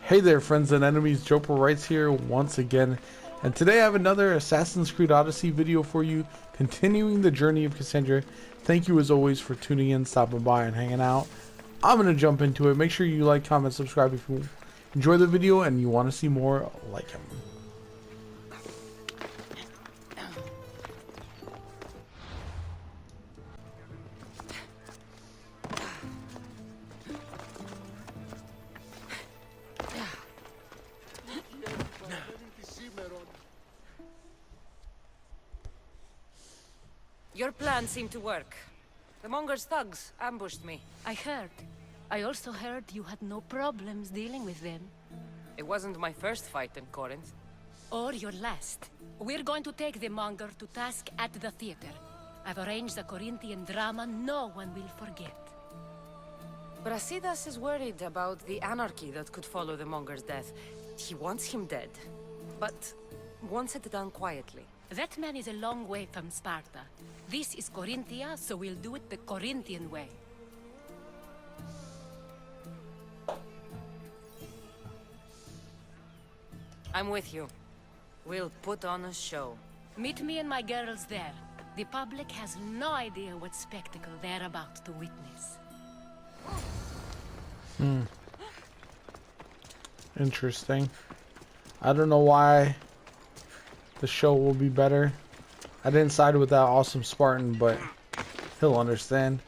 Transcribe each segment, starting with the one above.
Hey there, friends and enemies, Joper Writes here once again, and today I have another Assassin's Creed Odyssey video for you, continuing the journey of Cassandra. Thank you as always for tuning in, stopping by, and hanging out. I'm going to jump into it. Make sure you like, comment, subscribe if you enjoy the video and you want to see more like him. Your plan seemed to work. The Monger's thugs ambushed me. I heard. I also heard you had no problems dealing with them. It wasn't my first fight in Corinth. Or your last. We're going to take the Monger to task at the theater. I've arranged a Corinthian drama no one will forget. Brasidas is worried about the anarchy that could follow the Monger's death. He wants him dead, but wants it done quietly. That man is a long way from Sparta. This is Corinthia, so we'll do it the Corinthian way. I'm with you. We'll put on a show. Meet me and my girls there. The public has no idea what spectacle they're about to witness. Interesting. I don't know why the show will be better. I didn't side with that awesome Spartan, but he'll understand.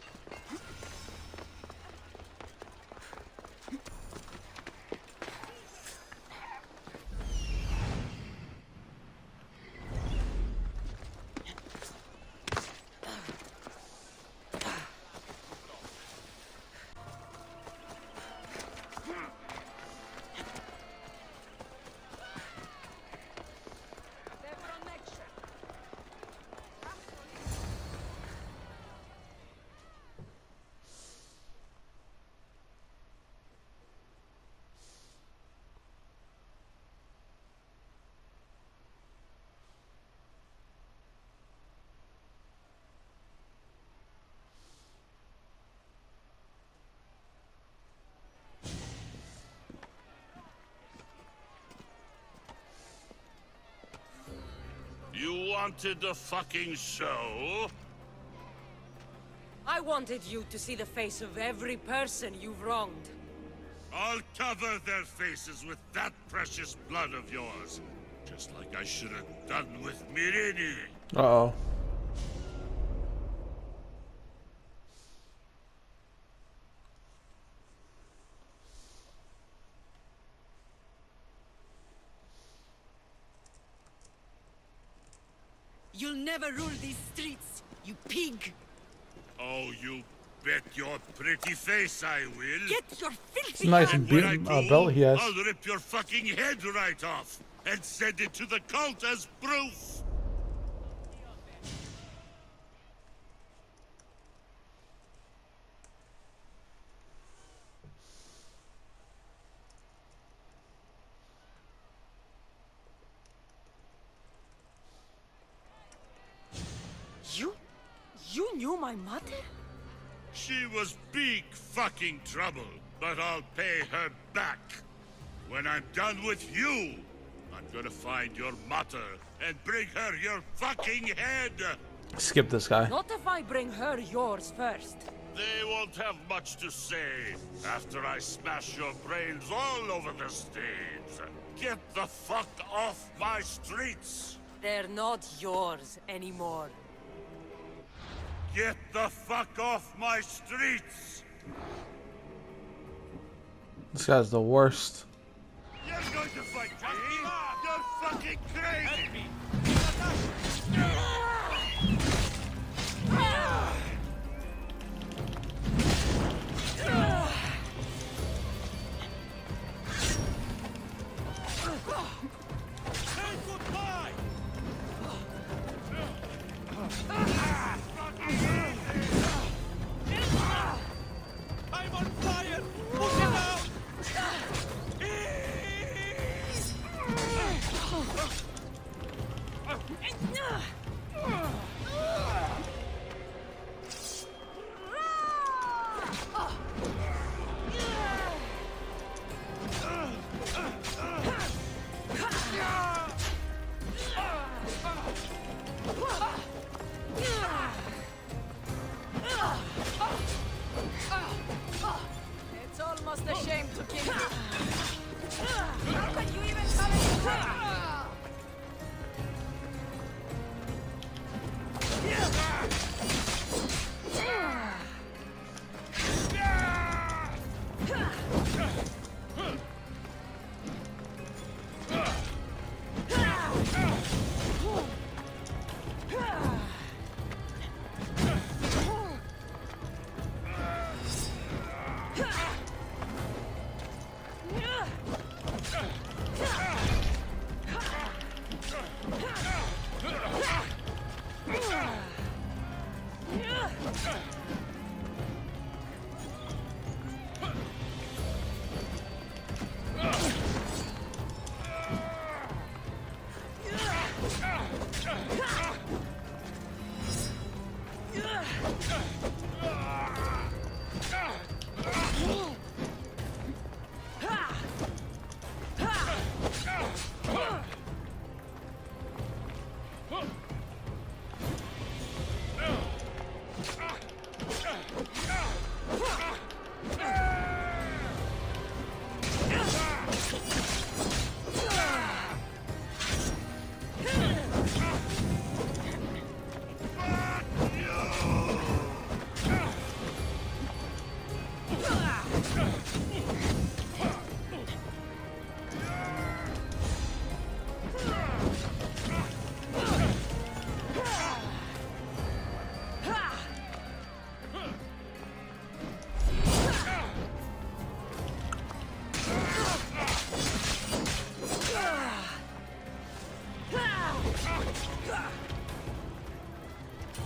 You wanted a fucking show? I wanted you to see the face of every person you've wronged. I'll cover their faces with that precious blood of yours. Just like I should have done with Mirini. Uh-oh. You'll never rule these streets, you pig! Oh, you bet your pretty face I will. Get your filthy Nice hands! When I do, belt he has. I'll rip your fucking head right off and send it to the cult as proof. You knew my mother? She was big fucking trouble, but I'll pay her back. When I'm done with you, I'm gonna find your mother and bring her your fucking head. Skip this guy. Not if I bring her yours first. They won't have much to say after I smash your brains all over the stage. Get the fuck off my streets! They're not yours anymore. Get the fuck off my streets! This guy's the worst. You're going to fight me? You're fucking crazy! I'm on fire! Push it out!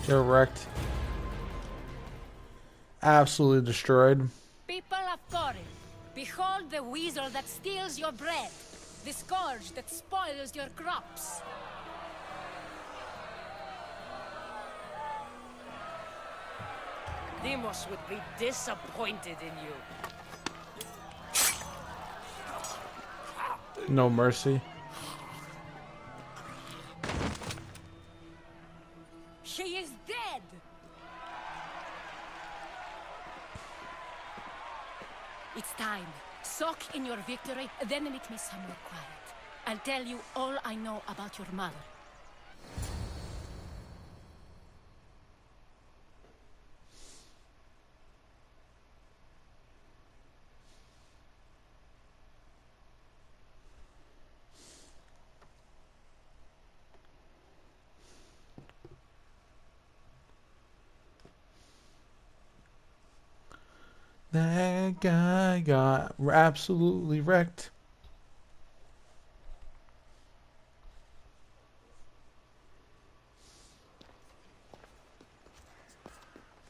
Get wrecked. Absolutely destroyed. People of Corinth, behold the weasel that steals your bread, the scourge that spoils your crops. Demos would be disappointed in you. No mercy. She is dead! It's time. Soak in your victory, then meet me somewhere quiet. I'll tell you all I know about your mother. That guy got absolutely wrecked.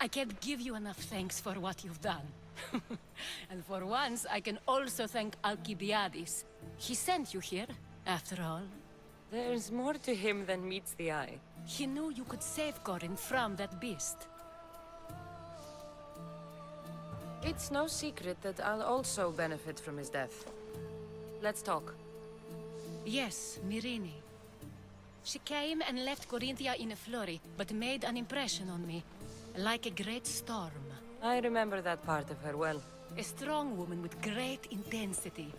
I can't give you enough thanks for what you've done. And for once, I can also thank Alcibiades. He sent you here, after all. There's more to him than meets the eye. He knew you could save Corinth from that beast. It's no secret that I'll also benefit from his death. Let's talk. Yes, Myrine. She came and left Corinthia in a flurry, but made an impression on me. Like a great storm. I remember that part of her well. A strong woman with great intensity.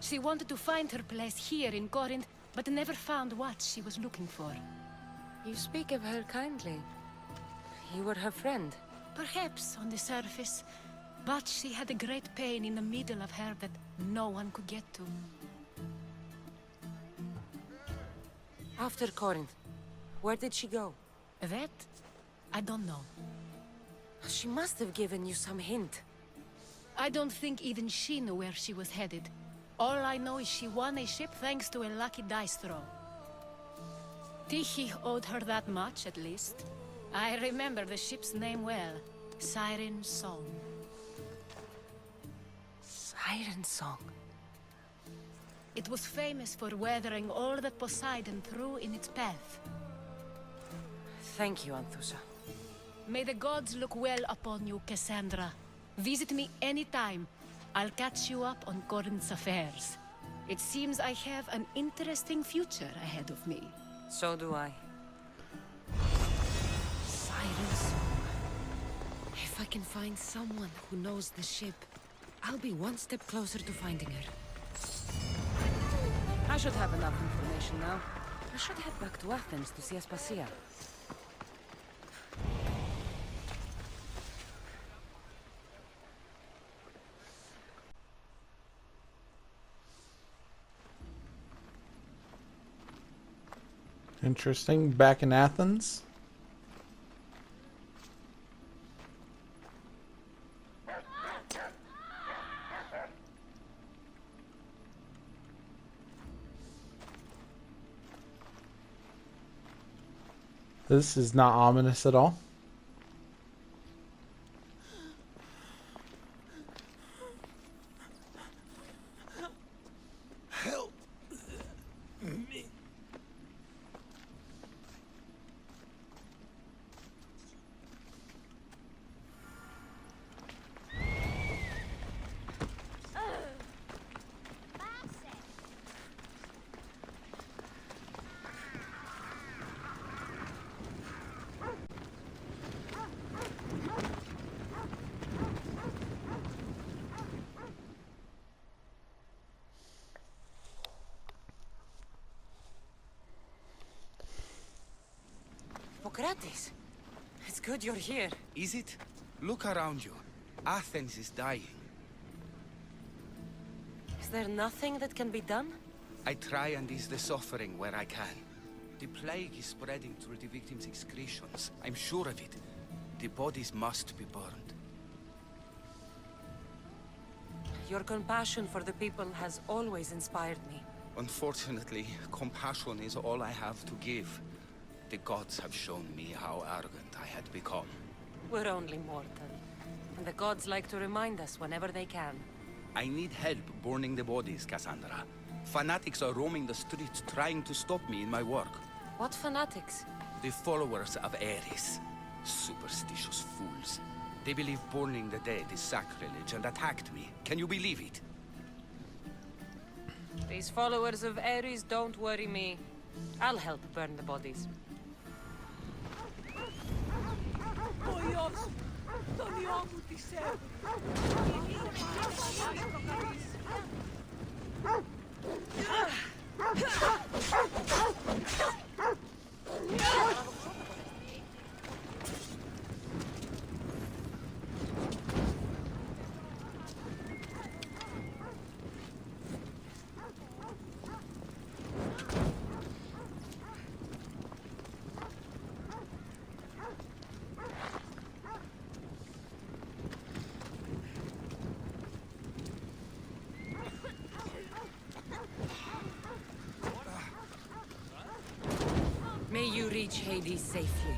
She wanted to find her place here in Corinth, but never found what she was looking for. You speak of her kindly. You were her friend. Perhaps on the surface, but she had a great pain in the middle of her that no one could get to. After Corinth, where did she go? That? I don't know. She must have given you some hint. I don't think even she knew where she was headed. All I know is she won a ship thanks to a lucky dice throw. Tyche owed her that much, at least. I remember the ship's name well. Siren Song. Siren Song. It was famous for weathering all that Poseidon threw in its path. Thank you, Anthusa. May the gods look well upon you, Cassandra. Visit me anytime. I'll catch you up on Corinth's affairs. It seems I have an interesting future ahead of me. So do I. Siren Song. If I can find someone who knows the ship, I'll be one step closer to finding her. I should have enough information now. I should head back to Athens to see Aspasia. Interesting. Back in Athens. This is not ominous at all. Theatis. It's good you're here. Is it? Look around you. Athens is dying. Is there nothing that can be done? I try and ease the suffering where I can. The plague is spreading through the victims' excretions. I'm sure of it. The bodies must be burned. Your compassion for the people has always inspired me. Unfortunately, compassion is all I have to give. The gods have shown me how arrogant I had become. We're only mortal. And the gods like to remind us whenever they can. I need help burning the bodies, Cassandra. Fanatics are roaming the streets trying to stop me in my work. What fanatics? The followers of Ares. Superstitious fools. They believe burning the dead is sacrilege and attacked me. Can you believe it? These followers of Ares don't worry me. I'll help burn the bodies. Ο Υιός, τον Υιό μου τη σέβη. May you reach Hades safely.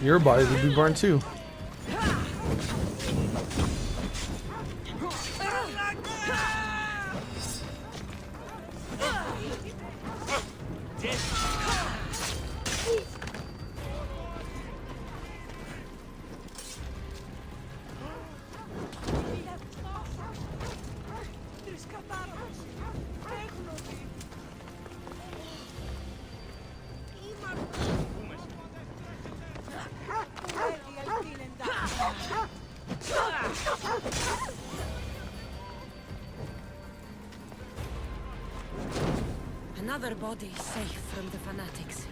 Your bodies will be burned too. Another body safe from the fanatics.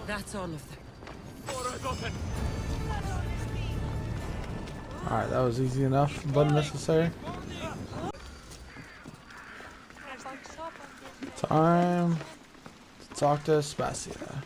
That's all of them. Alright, that was easy enough, but necessary. Time to talk to Aspasia.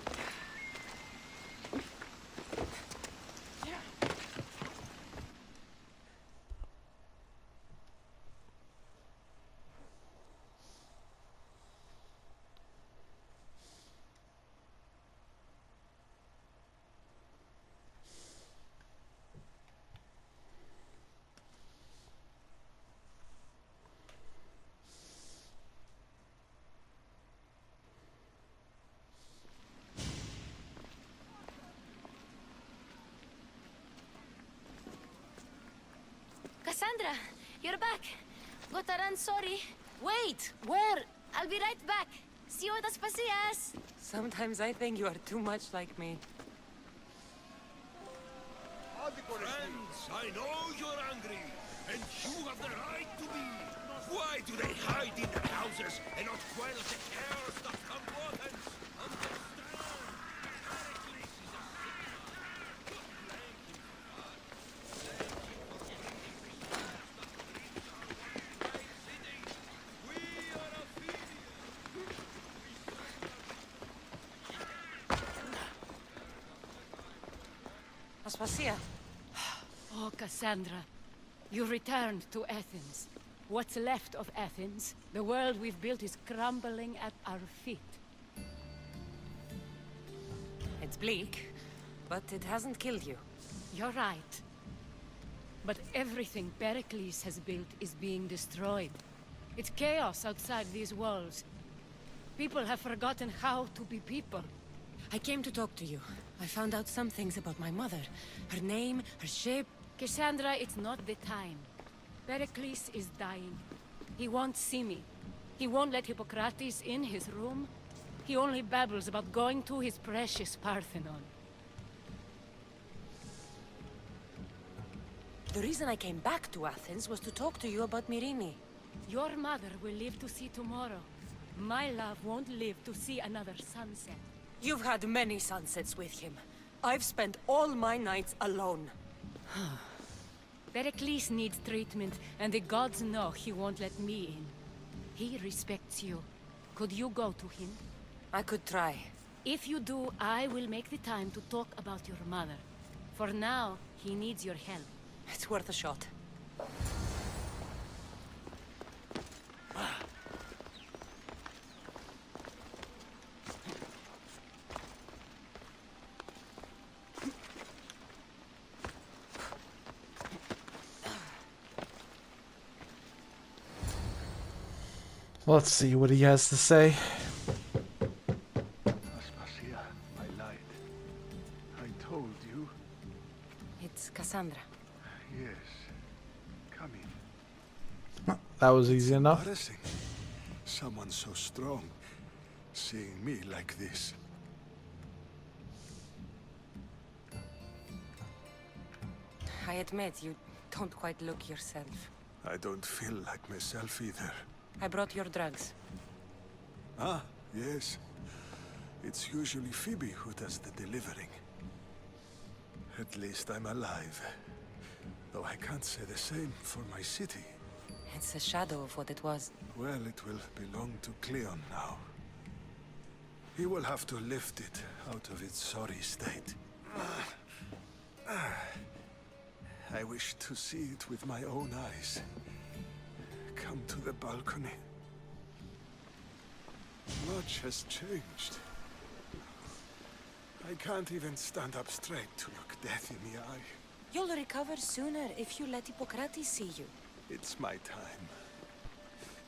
Cassandra, you're back. Gotta run, sorry. Wait! Where? I'll be right back. See you at Aspasias. Sometimes I think you are too much like me. Friends, I know you're angry, and you have the right to be. Why do they hide in their houses and not quell the chaos that come to Athens? Understand? Pericles is a Aspasia. Oh, Cassandra, you returned to Athens. What's left of Athens, the world we've built is crumbling at our feet. It's bleak, but it hasn't killed you. You're right. But everything Pericles has built is being destroyed. It's chaos outside these walls. People have forgotten how to be people. I came to talk to you. I found out some things about my mother. Her name, her shape. Cassandra, it's not the time. Pericles is dying. He won't see me. He won't let Hippocrates in his room. He only babbles about going to his precious Parthenon. The reason I came back to Athens was to talk to you about Myrine. Your mother will live to see tomorrow. My love won't live to see another sunset. You've had many sunsets with him. I've spent all my nights alone. Pericles needs treatment, and the gods know he won't let me in. He respects you. Could you go to him? I could try. If you do, I will make the time to talk about your mother. For now, he needs your help. It's worth a shot. Let's see what he has to say. Aspasia, I lied. I told you. It's Cassandra. Yes. Come in. That was easy enough. Embarrassing. Someone so strong, seeing me like this. I admit, you don't quite look yourself. I don't feel like myself either. I brought your drugs. Ah, yes. It's usually Phoebe who does the delivering. At least I'm alive. Though I can't say the same for my city. It's a shadow of what it was. Well, it will belong to Cleon now. He will have to lift it out of its sorry state. I wish to see it with my own eyes. Come to the balcony. Much has changed. I can't even stand up straight to look death in the eye. You'll recover sooner if you let Hippocrates see you. It's my time.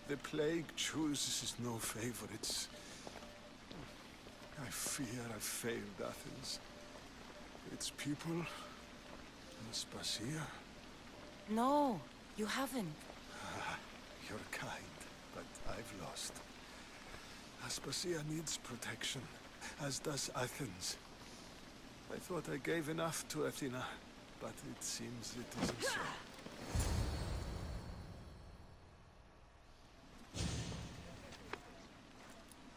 The plague chooses no favorites. I fear I've failed Athens. Its people, Aspasia. No, you haven't. You're kind, but I've lost. Aspasia needs protection, as does Athens. I thought I gave enough to Athena, but it seems it isn't so.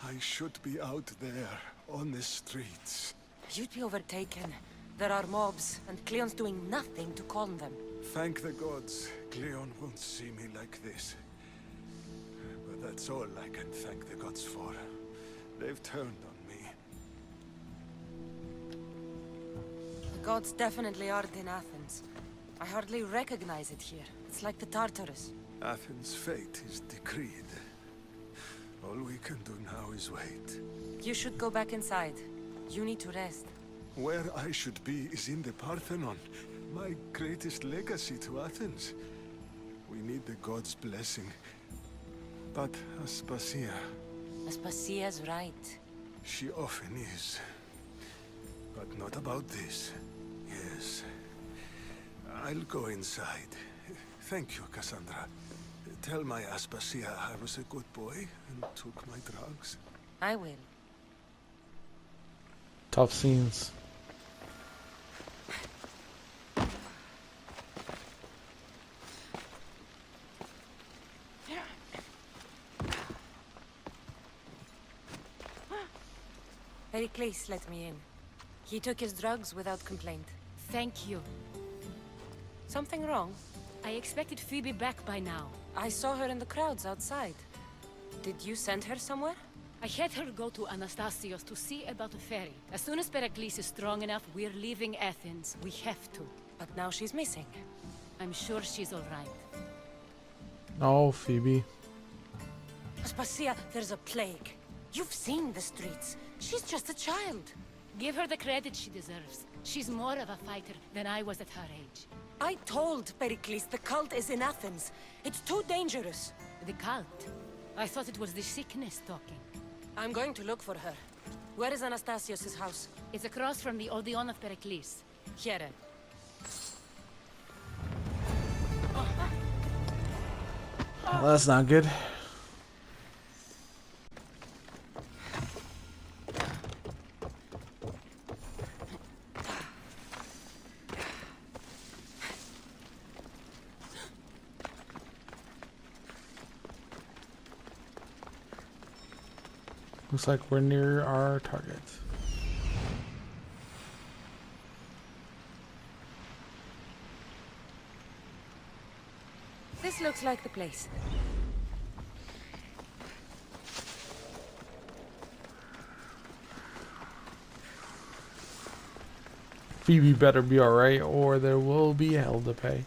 I should be out there, on the streets. You'd be overtaken. There are mobs, and Cleon's doing nothing to calm them. Thank the gods, Cleon won't see me like this. But that's all I can thank the gods for. They've turned on me. The gods definitely aren't in Athens. I hardly recognize it here. It's like the Tartarus. Athens' fate is decreed. All we can do now is wait. You should go back inside. You need to rest. Where I should be is in the Parthenon, my greatest legacy to Athens. We need the gods' blessing. But Aspasia, Aspasia's right. she often is. But not about this. Yes. I'll go inside. Thank you, Cassandra. Tell my Aspasia I was a good boy and took my drugs. I will. Tough scenes. Pericles let me in. He took his drugs without complaint. Thank you. Something wrong? I expected Phoebe back by now. I saw her in the crowds outside. Did you send her somewhere? I had her go to Anastasios to see about a ferry. As soon as Pericles is strong enough, we're leaving Athens. We have to. But now she's missing. I'm sure she's all right. Oh, Phoebe. Aspasia, there's a plague. You've seen the streets. She's just a child. Give her the credit she deserves. She's more of a fighter than I was at her age. I told Pericles the cult is in Athens. It's too dangerous. The cult? I thought it was the sickness talking. I'm going to look for her. Where is Anastasios' house? It's across from the Odeon of Pericles. Here. Well, that's not good. Looks like we're near our target. This looks like the place. Phoebe better be alright, or there will be hell to pay.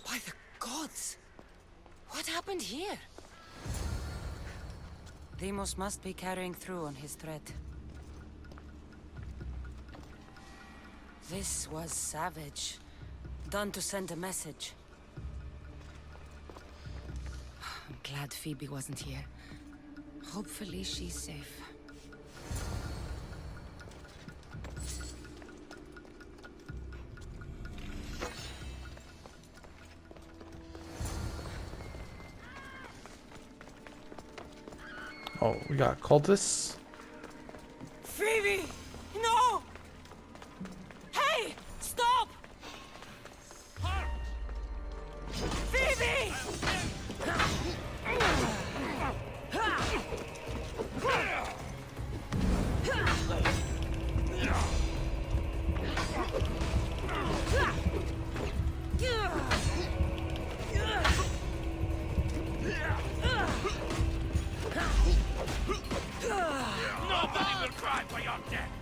By the gods! What happened here? Deimos must be carrying through on his threat. This was savage. Done to send a message. I'm glad Phoebe wasn't here. Hopefully she's safe. Oh, we got cultists. Phoebe! No! Hey! Stop! Phoebe! Nobody will cry for your death.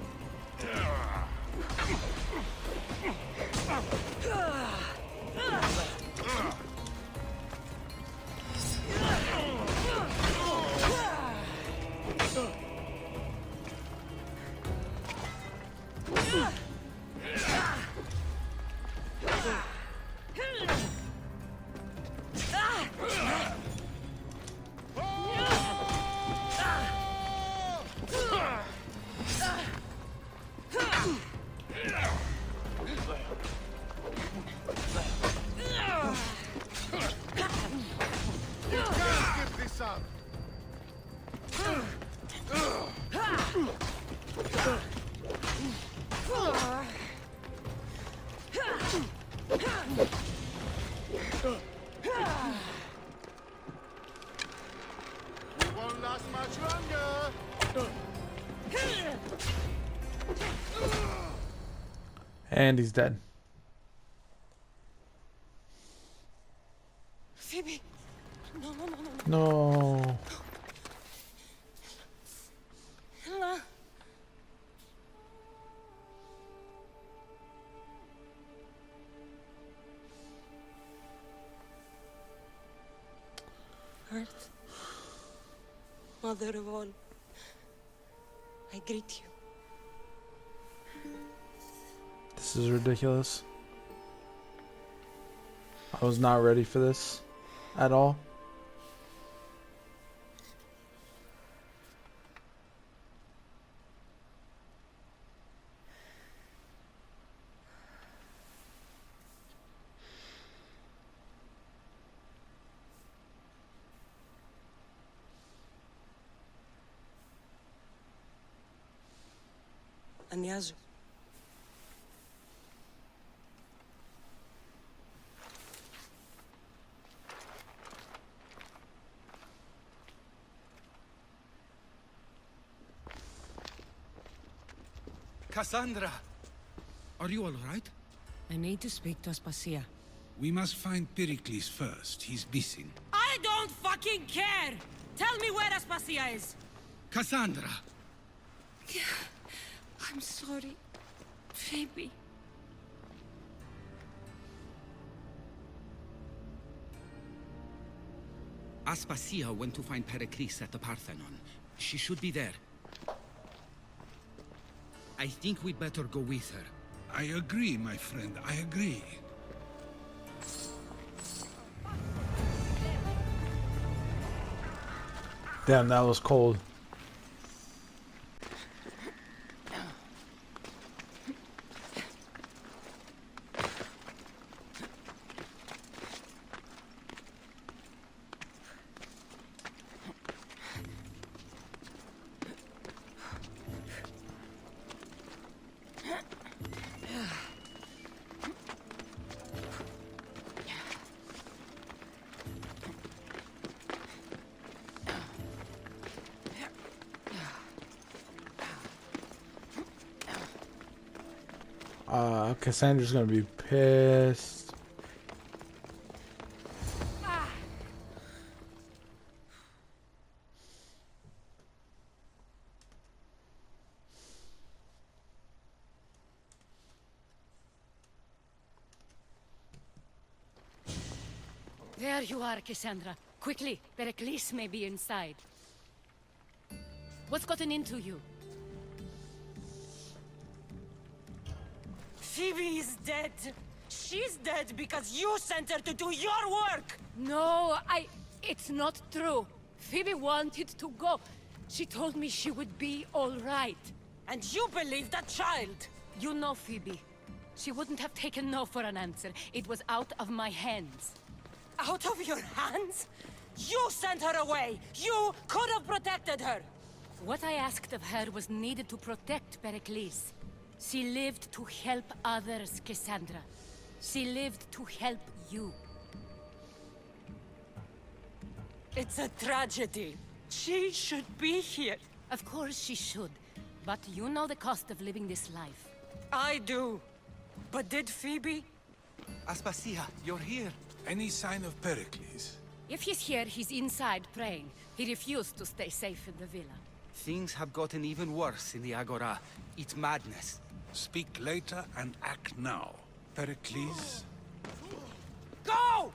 Won't last much longer. And he's dead. Phoebe! No, no, no, no, no. No. Ella. Earth, Mother of all, I greet you. This is ridiculous. I was not ready for this at all. Ανιάζω. Cassandra! Are you all right? I need to speak to Aspasia. We must find Pericles first. He's missing. I don't fucking care! Tell me where Aspasia is! Cassandra! I'm sorry, Phoebe. Aspasia went to find Pericles at the Parthenon. She should be there. I think we'd better go with her. I agree, my friend, I agree. Damn, that was cold. Cassandra's gonna be pissed. There you are, Cassandra. Quickly, Pericles may be inside. What's gotten into you? Phoebe is dead. She's dead because you sent her to do your work. No, it's not true. Phoebe wanted to go. She told me she would be all right. And you believe that child. You know Phoebe. She wouldn't have taken no for an answer. It was out of my hands. Out of your hands? You sent her away. You could have protected her. What I asked of her was needed to protect Pericles. She lived to help others, Cassandra. She lived to help you. It's a tragedy. She should be here. Of course she should. But you know the cost of living this life. I do. But did Phoebe? Aspasia, you're here. Any sign of Pericles? If he's here, he's inside praying. He refused to stay safe in the villa. Things have gotten even worse in the Agora. It's madness. Speak later and act now. Pericles? Go!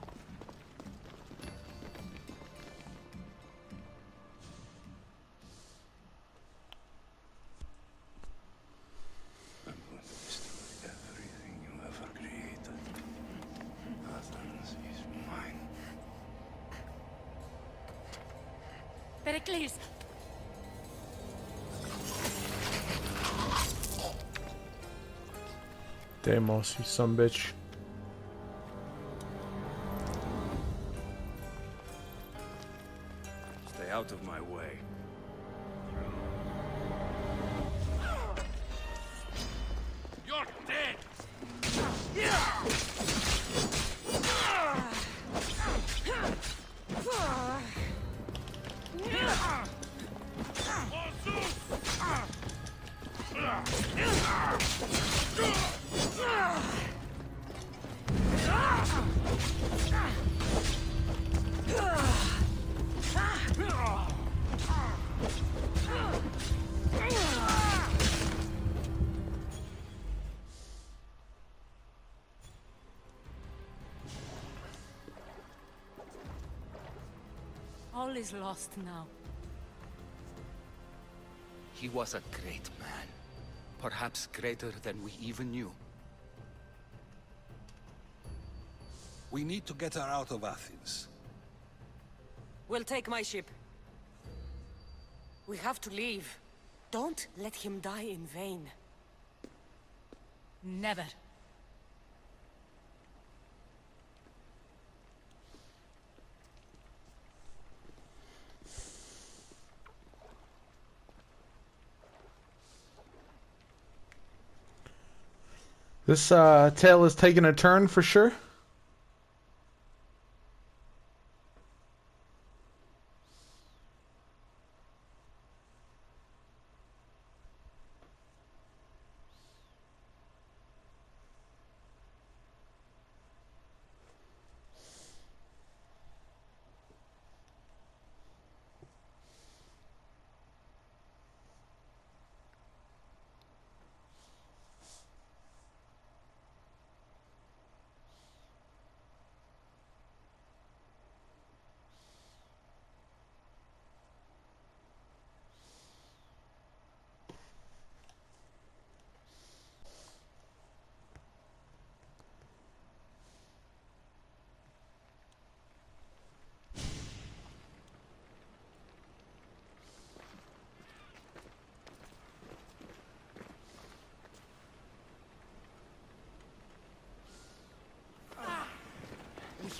I'm going to destroy everything you ever created. Athens is mine. Pericles! Deimos, you son bitch. Stay out of my way. You're dead! All is lost now. He was a great man. Perhaps greater than we even knew. We need to get her out of Athens. We'll take my ship. We have to leave. Don't let him die in vain. Never. This tale is taking a turn for sure.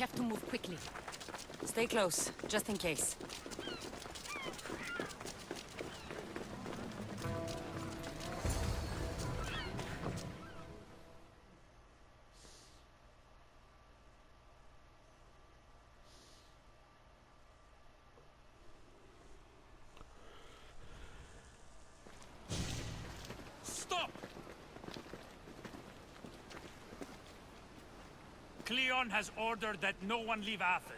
have to move quickly. Stay close, just in case. Stop! Cleon has ordered that no one leave Athens.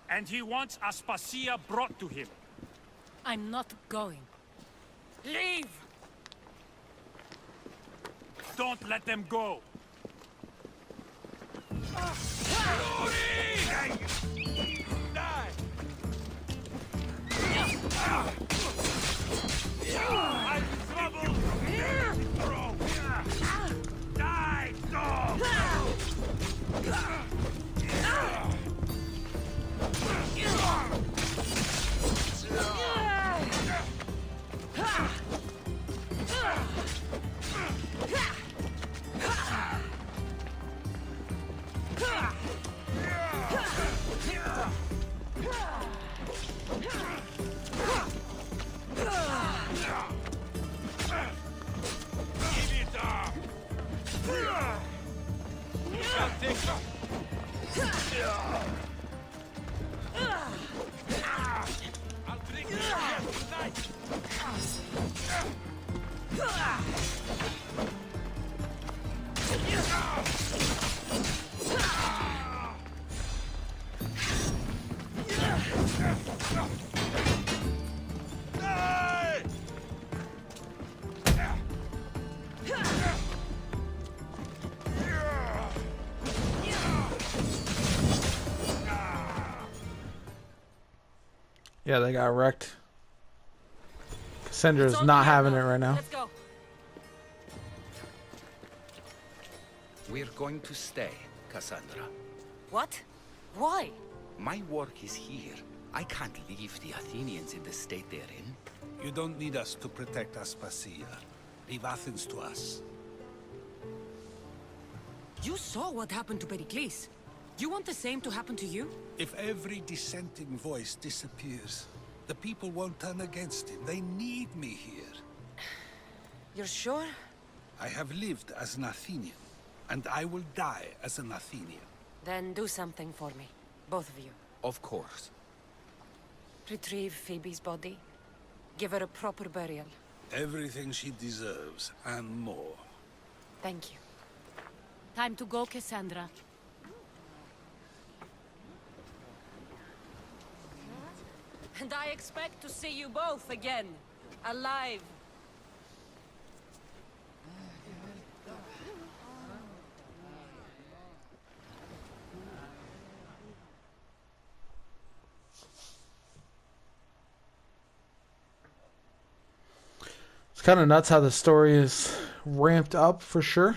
And he wants Aspasia brought to him. I'm not going. Leave! Don't let them go. I'm in trouble! Die, dog! I'll drink you tonight. Yeah, they got wrecked. Cassandra's It's all not clear having it now. right now. Let's go. We're going to stay, Cassandra. What? Why? My work is here. I can't leave the Athenians in the state they're in. You don't need us to protect Aspasia. Leave Athens to us. You saw what happened to Pericles. You want the same to happen to you? If every dissenting voice disappears, the people won't turn against him. They need me here. You're sure? I have lived as an Athenian, and I will die as an Athenian. Then do something for me. Both of you. Of course. Retrieve Phoebe's body. Give her a proper burial. Everything she deserves, and more. Thank you. Time to go, Cassandra. And I expect to see you both again. Alive. It's kind of nuts how the story is ramped up for sure.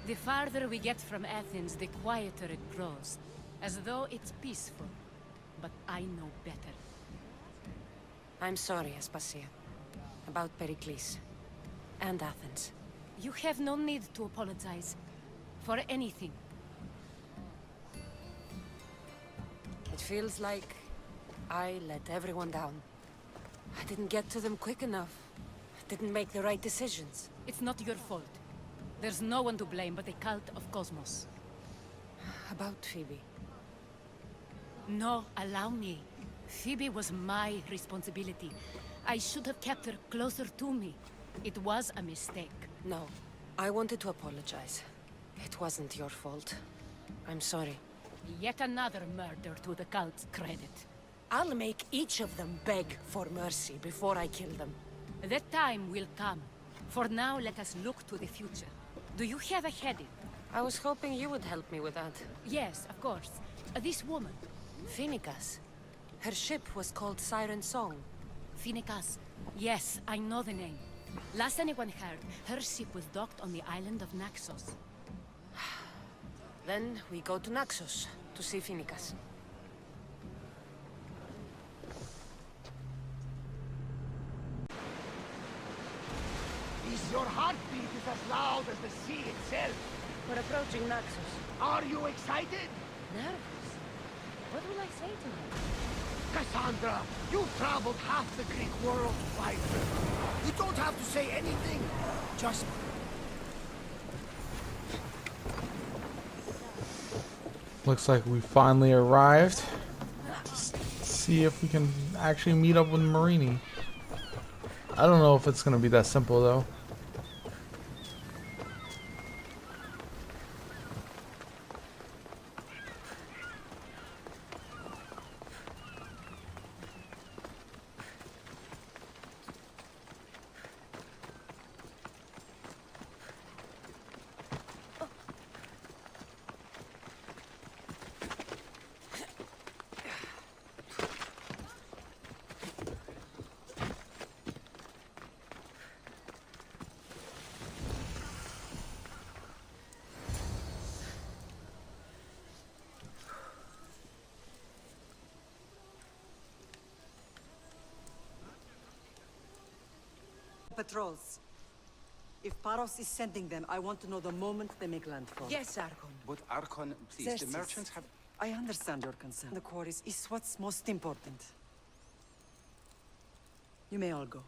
The farther we get from Athens, the quieter it grows. As though it's peaceful. But I know better. I'm sorry, Aspasia. About Pericles. And Athens. You have no need to apologize. For anything. It feels like I let everyone down. I didn't get to them quick enough. I didn't make the right decisions. It's not your fault. There's no one to blame but the cult of Cosmos. About Phoebe. No, allow me. Phoebe was my responsibility. I should have kept her closer to me. It was a mistake. No. I wanted to apologize. It wasn't your fault. I'm sorry. Yet another murder to the cult's credit. I'll make each of them beg for mercy before I kill them. That time will come. For now, let us look to the future. Do you have a headache? I was hoping you would help me with that. Yes, of course. This woman, Finicas. Her ship was called Siren Song. Finicas. Yes, I know the name. Last anyone heard, her ship was docked on the island of Naxos. Then we go to Naxos to see Finicas. Your heartbeat is as loud as the sea itself. We're approaching Naxos. Are you excited? Nervous? What will I say to him? Cassandra, you've traveled half the Greek world to find her. You don't have to say anything. Just... Looks like we finally arrived. Just see if we can actually meet up with Marini. I don't know if it's gonna be that simple though. Patrols. If Paros is sending them, I want to know the moment they make landfall. Yes, Archon. But Archon, please, the Xerxes, merchants have... I understand your concern. The quarries is what's most important. You may all go.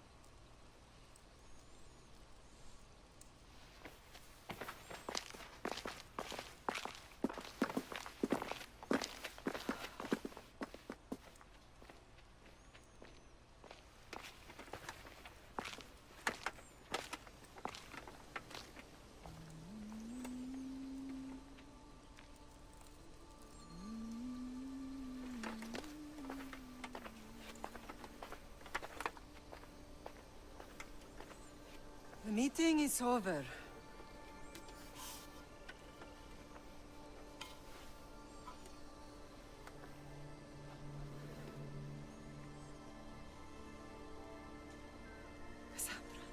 The meeting is over. Cassandra.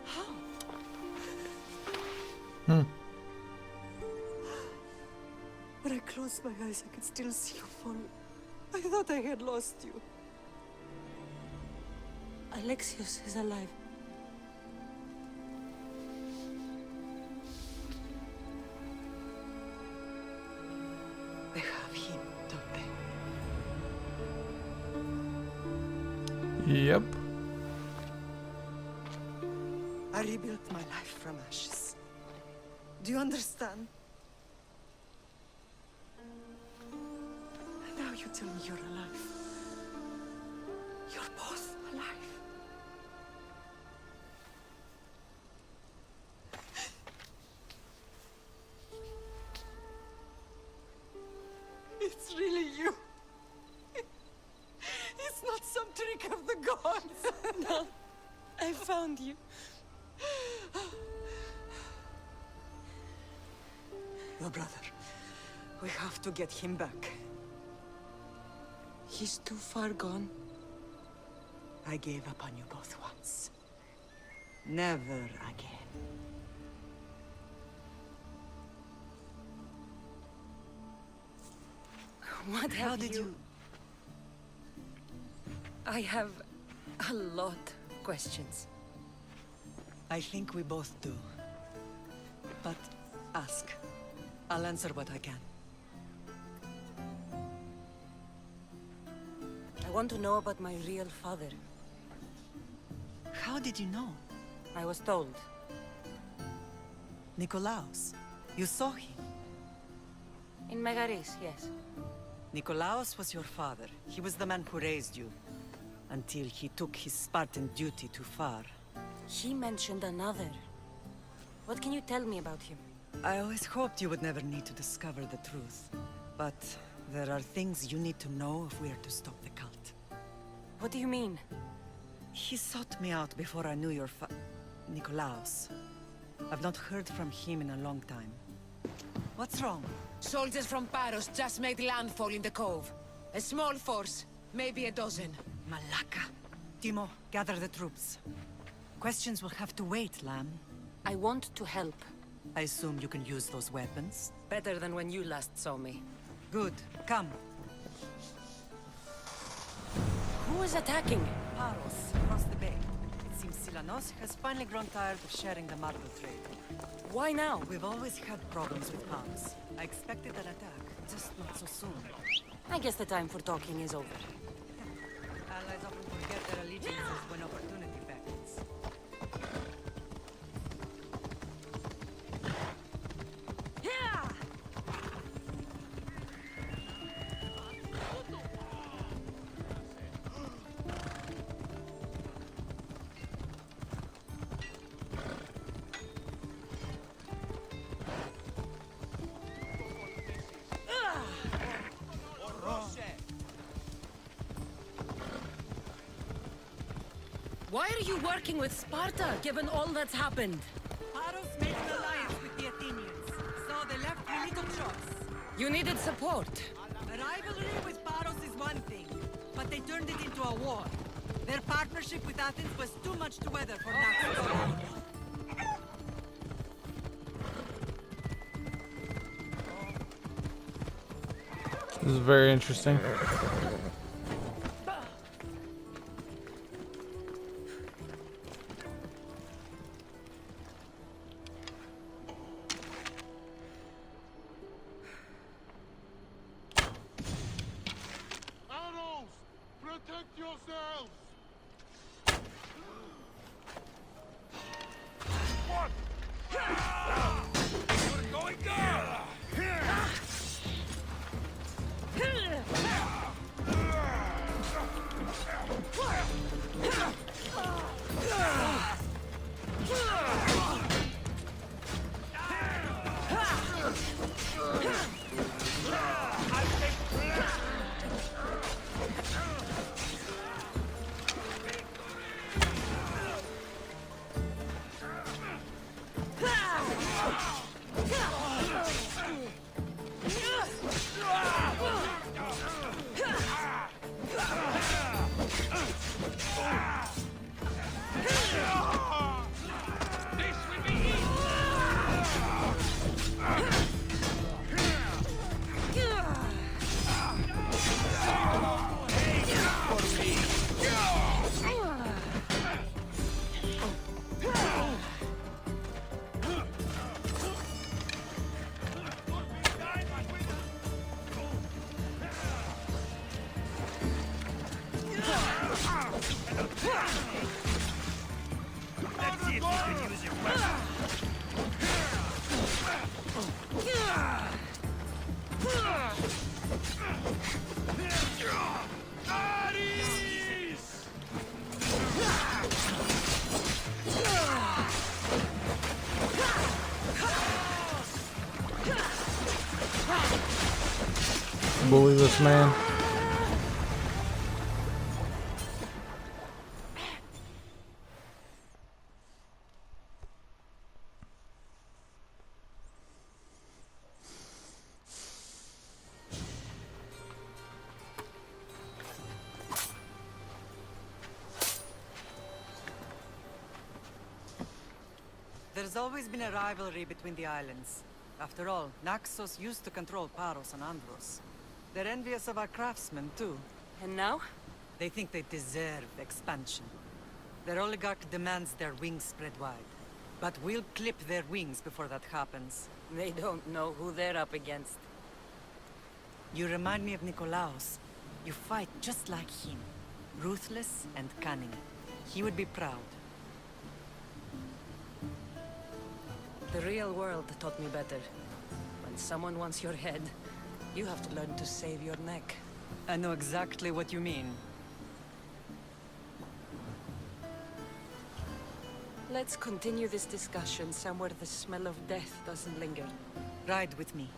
How? When I closed my eyes, I could still see you fall. I thought I had lost you. Alexios is alive. They have him, don't they? Yep. I rebuilt my life from ashes. Do you understand? And now you tell me you're alive. You're both alive. It's really you. It's not some trick of the gods. No, I found you. Your brother. We have to get him back. He's too far gone. I gave up on you both once. Never again. What How have did you... I have a lot of questions. I think we both do. But ask. I'll answer what I can. I want to know about my real father. How did you know? I was told. Nikolaos. You saw him. In Megaris, yes. Nikolaos was your father. He was the man who raised you. Until he took his Spartan duty too far. He mentioned another. What can you tell me about him? I always hoped you would never need to discover the truth. But there are things you need to know if we are to stop the cult. What do you mean? He sought me out before I knew your Nikolaos. I've not heard from him in a long time. What's wrong? Soldiers from Paros just made landfall in the cove. A small force, maybe a dozen. Malaka. Timo, gather the troops. Questions will have to wait, Lamb. I want to help. I assume you can use those weapons? Better than when you last saw me. Good. Come. Who is attacking? Paros, across the bay. It seems Silanos has finally grown tired of sharing the marble trade. Why now? We've always had problems with Paros. I expected an attack, just not so soon. I guess the time for talking is over. Allies often forget their allegiances when opportunity beckons. Why are you working with Sparta, given all that's happened? Paros made an alliance with the Athenians, so they left you little choice. You needed support. A rivalry with Paros is one thing, but they turned it into a war. Their partnership with Athens was too much to weather for Naxos. This is very interesting. Protect yourselves! What? You're going down! Let's see if you can use your weapon. Bully this man. There's always been a rivalry between the islands. After all, Naxos used to control Paros and Andros. They're envious of our craftsmen, too. And now? They think they deserve expansion. Their oligarch demands their wings spread wide. But we'll clip their wings before that happens. They don't know who they're up against. You remind me of Nikolaos. You fight just like him. Ruthless and cunning. He would be proud. The real world taught me better. When someone wants your head, you have to learn to save your neck. I know exactly what you mean. Let's continue this discussion somewhere the smell of death doesn't linger. Ride with me.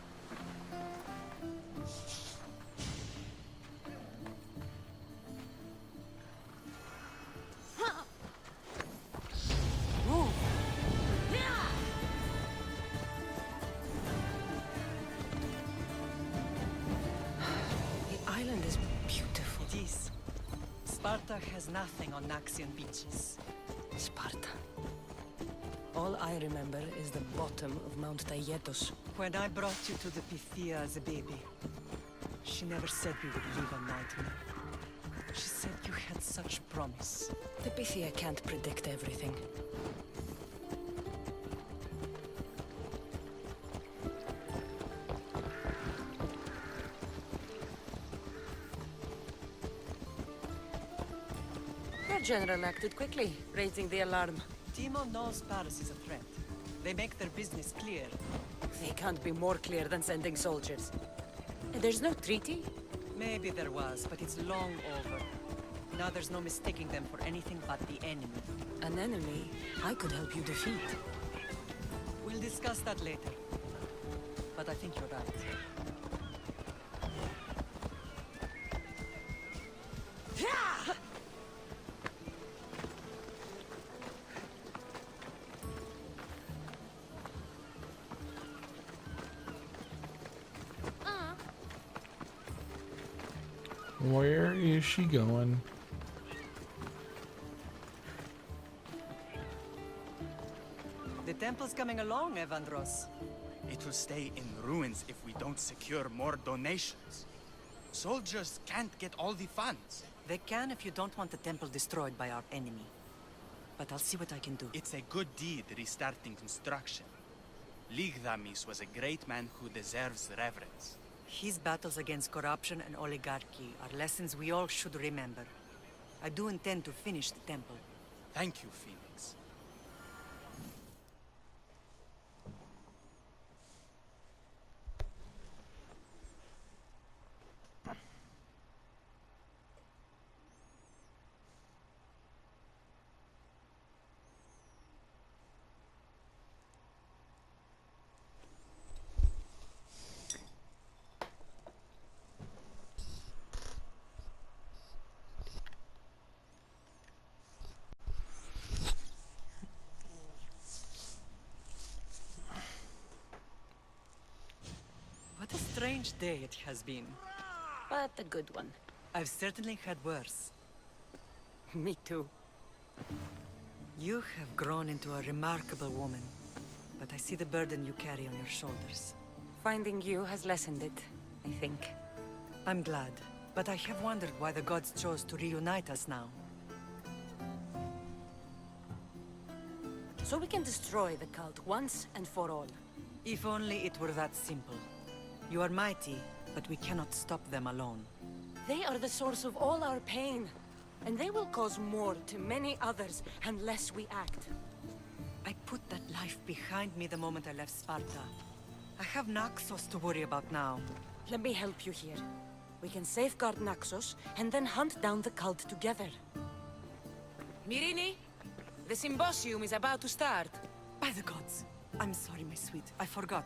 Sparta has nothing on Naxian beaches. Sparta. All I remember is the bottom of Mount Taygetos. When I brought you to the Pythia as a baby, she never said we would live a nightmare. She said you had such promise. The Pythia can't predict everything. Your general acted quickly, raising the alarm. Timo knows Paris is a threat. They make their business clear. They can't be more clear than sending soldiers. There's no treaty? Maybe there was, but it's long over. Now there's no mistaking them for anything but the enemy. An enemy I could help you defeat. We'll discuss that later. But I think you're right. Where is she going? The temple's coming along, Evandros. It will stay in ruins if we don't secure more donations. Soldiers can't get all the funds. They can if you don't want the temple destroyed by our enemy. But I'll see what I can do. It's a good deed restarting construction. Ligdamis was a great man who deserves reverence. His battles against corruption and oligarchy are lessons we all should remember. I do intend to finish the temple. Thank you, Phoenix. What a strange day it has been. But a good one. I've certainly had worse. Me too. You have grown into a remarkable woman, but I see the burden you carry on your shoulders. Finding you has lessened it, I think. I'm glad, but I have wondered why the gods chose to reunite us now. So we can destroy the cult once and for all. If only it were that simple. You are mighty, but we cannot stop them alone. They are the source of all our pain, and they will cause more to many others unless we act. I put that life behind me the moment I left Sparta. I have Naxos to worry about now. Let me help you here. We can safeguard Naxos, and then hunt down the cult together. Myrrine, the symposium is about to start. By the gods! I'm sorry, my sweet. I forgot.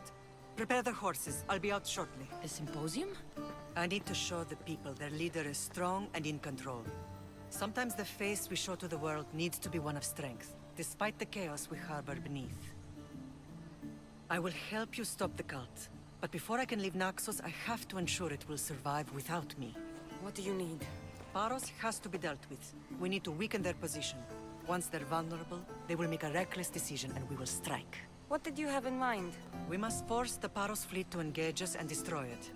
Prepare the horses. I'll be out shortly. The symposium? I need to show the people their leader is strong and in control. Sometimes the face we show to the world needs to be one of strength, despite the chaos we harbor beneath. I will help you stop the cult, but before I can leave Naxos, I have to ensure it will survive without me. What do you need? Paros has to be dealt with. We need to weaken their position. Once they're vulnerable, they will make a reckless decision and we will strike. What did you have in mind? We must force the Paros fleet to engage us and destroy it.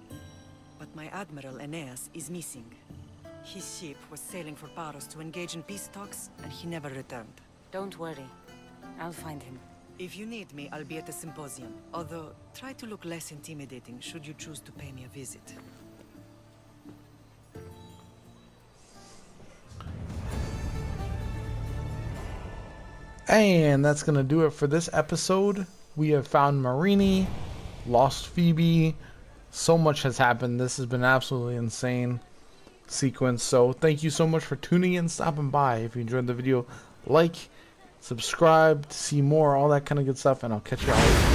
But my admiral, Aeneas, is missing. His ship was sailing for Paros to engage in peace talks, and he never returned. Don't worry. I'll find him. If you need me, I'll be at the symposium. Although, try to look less intimidating should you choose to pay me a visit. And that's going to do it for this episode. We have found Myrrine, lost Phoebe. So much has happened. This has been absolutely insane sequence. So thank you so much for tuning in, stopping by. If you enjoyed the video, like, subscribe to see more, all that kind of good stuff. And I'll catch you all later.